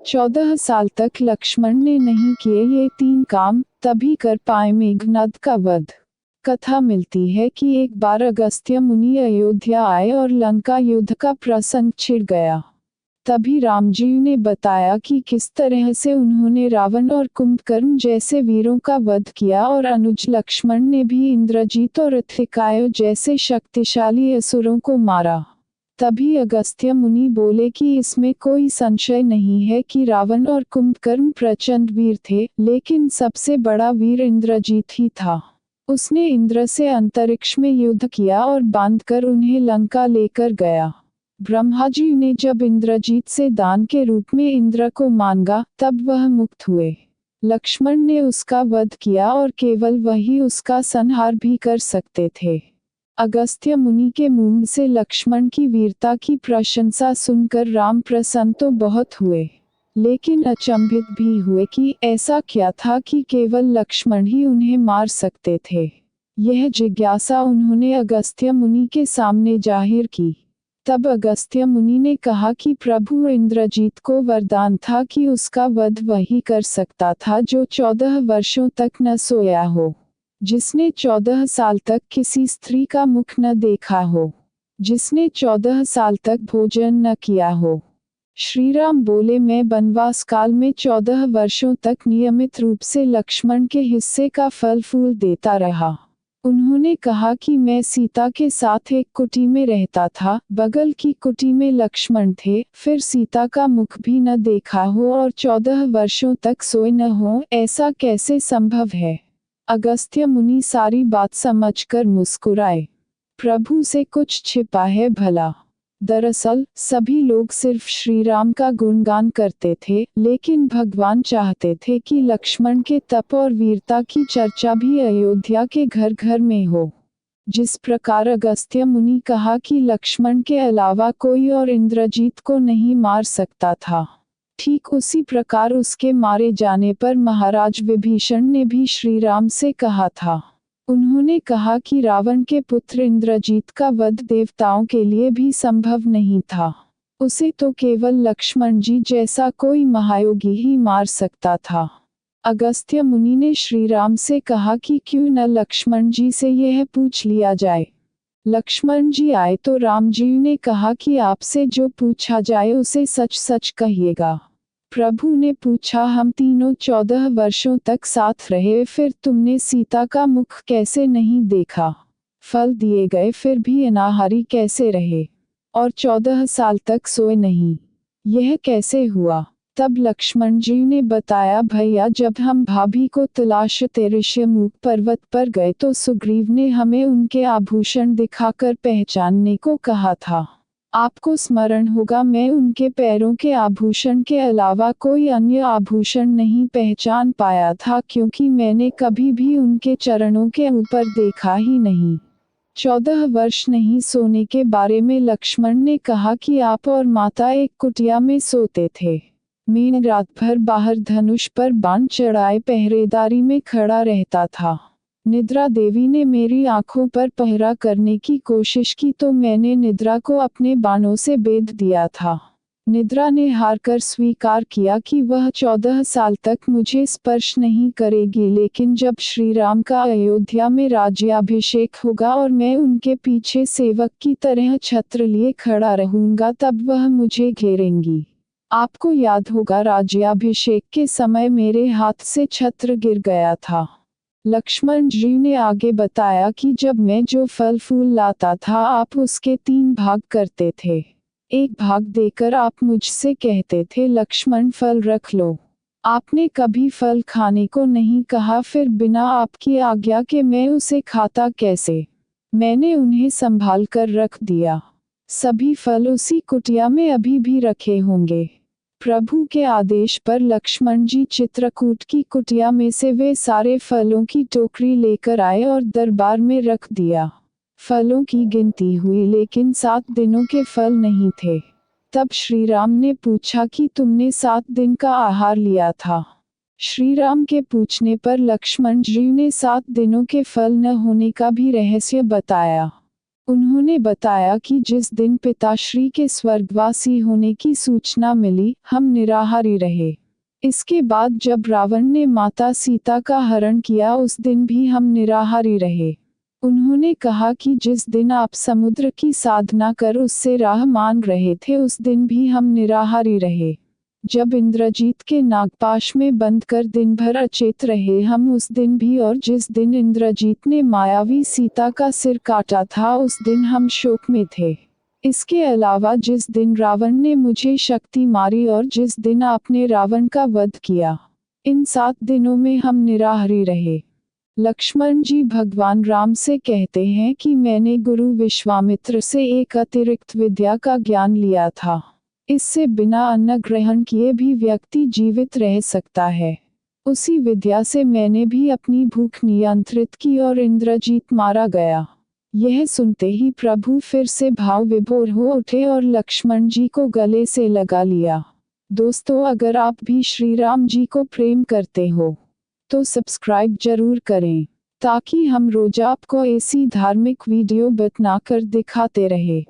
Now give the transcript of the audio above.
14 साल तक लक्ष्मण ने नहीं किए ये 3 काम, तभी कर पाए मेघनाद का वध। कथा मिलती है कि एक बार अगस्त्य मुनि अयोध्या आए और लंका युद्ध का प्रसंग छिड़ गया। तभी रामजी ने बताया कि किस तरह से उन्होंने रावण और कुंभकर्ण जैसे वीरों का वध किया और अनुज लक्ष्मण ने भी इंद्रजीत और अथिकायो जैसे शक्तिशाली असुरों को मारा। तभी अगस्त्य मुनि बोले कि इसमें कोई संशय नहीं है कि रावण और कुंभकर्ण प्रचंड वीर थे, लेकिन सबसे बड़ा वीर इंद्रजीत ही था। उसने इंद्र से अंतरिक्ष में युद्ध किया और बांधकर उन्हें लंका लेकर गया। ब्रह्मा जी ने जब इंद्रजीत से दान के रूप में इंद्र को मांगा, तब वह मुक्त हुए। लक्ष्मण ने उसका वध किया और केवल वही उसका संहार भी कर सकते थे। अगस्त्य मुनि के मुंह से लक्ष्मण की वीरता की प्रशंसा सुनकर राम प्रसन्न तो बहुत हुए, लेकिन अचंभित भी हुए कि ऐसा क्या था कि केवल लक्ष्मण ही उन्हें मार सकते थे। यह जिज्ञासा उन्होंने अगस्त्य मुनि के सामने जाहिर की। तब अगस्त्य मुनि ने कहा कि प्रभु इंद्रजीत को वरदान था कि उसका वध वही कर सकता था जो 14 वर्षों तक न सोया हो, जिसने 14 साल तक किसी स्त्री का मुख न देखा हो, जिसने 14 साल तक भोजन न किया हो। श्री राम बोले, मैं वनवास काल में 14 वर्षों तक नियमित रूप से लक्ष्मण के हिस्से का फल फूल देता रहा। उन्होंने कहा कि मैं सीता के साथ एक कुटी में रहता था, बगल की कुटी में लक्ष्मण थे, फिर सीता का मुख भी न देखा हो और 14 वर्षों तक सोए न हो, ऐसा कैसे संभव है। अगस्त्य मुनि सारी बात समझकर मुस्कुराए। प्रभु से कुछ छिपा है भला। दरअसल सभी लोग सिर्फ श्री राम का गुणगान करते थे, लेकिन भगवान चाहते थे कि लक्ष्मण के तप और वीरता की चर्चा भी अयोध्या के घर घर में हो। जिस प्रकार अगस्त्य मुनि कहा कि लक्ष्मण के अलावा कोई और इंद्रजीत को नहीं मार सकता था, ठीक उसी प्रकार उसके मारे जाने पर महाराज विभीषण ने भी श्री राम से कहा था। उन्होंने कहा कि रावण के पुत्र इंद्रजीत का वध देवताओं के लिए भी संभव नहीं था। उसे तो केवल लक्ष्मण जी जैसा कोई महायोगी ही मार सकता था। अगस्त्य मुनि ने श्री राम से कहा कि क्यों न लक्ष्मण जी से यह पूछ लिया जाए। लक्ष्मण जी आए तो राम जी ने कहा कि आपसे जो पूछा जाए उसे सच सच कहिएगा। प्रभु ने पूछा, हम तीनों 14 वर्षों तक साथ रहे, फिर तुमने सीता का मुख कैसे नहीं देखा? फल दिए गए फिर भी अनाहारी कैसे रहे? और 14 साल तक सोए नहीं, यह कैसे हुआ? तब लक्ष्मण जी ने बताया, भैया जब हम भाभी को तलाशते ऋषिमुख पर्वत पर गए तो सुग्रीव ने हमें उनके आभूषण दिखाकर पहचानने को कहा था। आपको स्मरण होगा, मैं उनके पैरों के आभूषण के अलावा कोई अन्य आभूषण नहीं पहचान पाया था, क्योंकि मैंने कभी भी उनके चरणों के ऊपर देखा ही नहीं। 14 वर्ष नहीं सोने के बारे में लक्ष्मण ने कहा कि आप और माता एक कुटिया में सोते थे। मैं रात भर बाहर धनुष पर बाण चढ़ाए पहरेदारी में खड़ा रहता था। निद्रा देवी ने मेरी आंखों पर पहरा करने की कोशिश की तो मैंने निद्रा को अपने बाणों से बेध दिया था। निद्रा ने हार कर स्वीकार किया कि वह 14 साल तक मुझे स्पर्श नहीं करेगी, लेकिन जब श्री राम का अयोध्या में राज्याभिषेक होगा और मैं उनके पीछे सेवक की तरह छत्र लिए खड़ा रहूंगा, तब वह मुझे घेरेंगी। आपको याद होगा, राज्याभिषेक के समय मेरे हाथ से छत्र गिर गया था। लक्ष्मण जी ने आगे बताया कि जब मैं जो फल फूल लाता था, आप उसके 3 भाग करते थे। एक भाग देकर आप मुझसे कहते थे, लक्ष्मण फल रख लो। आपने कभी फल खाने को नहीं कहा, फिर बिना आपकी आज्ञा के मैं उसे खाता कैसे? मैंने उन्हें संभाल कर रख दिया। सभी फल उसी कुटिया में अभी भी रखे होंगे। प्रभु के आदेश पर लक्ष्मण जी चित्रकूट की कुटिया में से वे सारे फलों की टोकरी लेकर आए और दरबार में रख दिया। फलों की गिनती हुई, लेकिन 7 दिनों के फल नहीं थे। तब श्री राम ने पूछा कि तुमने 7 दिन का आहार लिया था? श्री राम के पूछने पर लक्ष्मण जी ने 7 दिनों के फल न होने का भी रहस्य बताया। उन्होंने बताया कि जिस दिन पिताश्री के स्वर्गवासी होने की सूचना मिली, हम निराहारी रहे। इसके बाद जब रावण ने माता सीता का हरण किया उस दिन भी हम निराहारी रहे। उन्होंने कहा कि जिस दिन आप समुद्र की साधना कर उससे राह मांग रहे थे उस दिन भी हम निराहारी रहे। जब इंद्रजीत के नागपाश में बंद कर दिन भर अचेत रहे हम उस दिन भी, और जिस दिन इंद्रजीत ने मायावी सीता का सिर काटा था उस दिन हम शोक में थे। इसके अलावा जिस दिन रावण ने मुझे शक्ति मारी और जिस दिन आपने रावण का वध किया, इन 7 दिनों में हम निराहारी रहे। लक्ष्मण जी भगवान राम से कहते हैं कि मैंने गुरु विश्वामित्र से एक अतिरिक्त विद्या का ज्ञान लिया था। इससे बिना अन्न ग्रहण किए भी व्यक्ति जीवित रह सकता है। उसी विद्या से मैंने भी अपनी भूख नियंत्रित की और इंद्रजीत मारा गया। यह सुनते ही प्रभु फिर से भाव विभोर हो उठे और लक्ष्मण जी को गले से लगा लिया। दोस्तों, अगर आप भी श्री राम जी को प्रेम करते हो तो सब्सक्राइब जरूर करें ताकि हम रोज आपको ऐसी धार्मिक वीडियो बनाकर दिखाते रहे।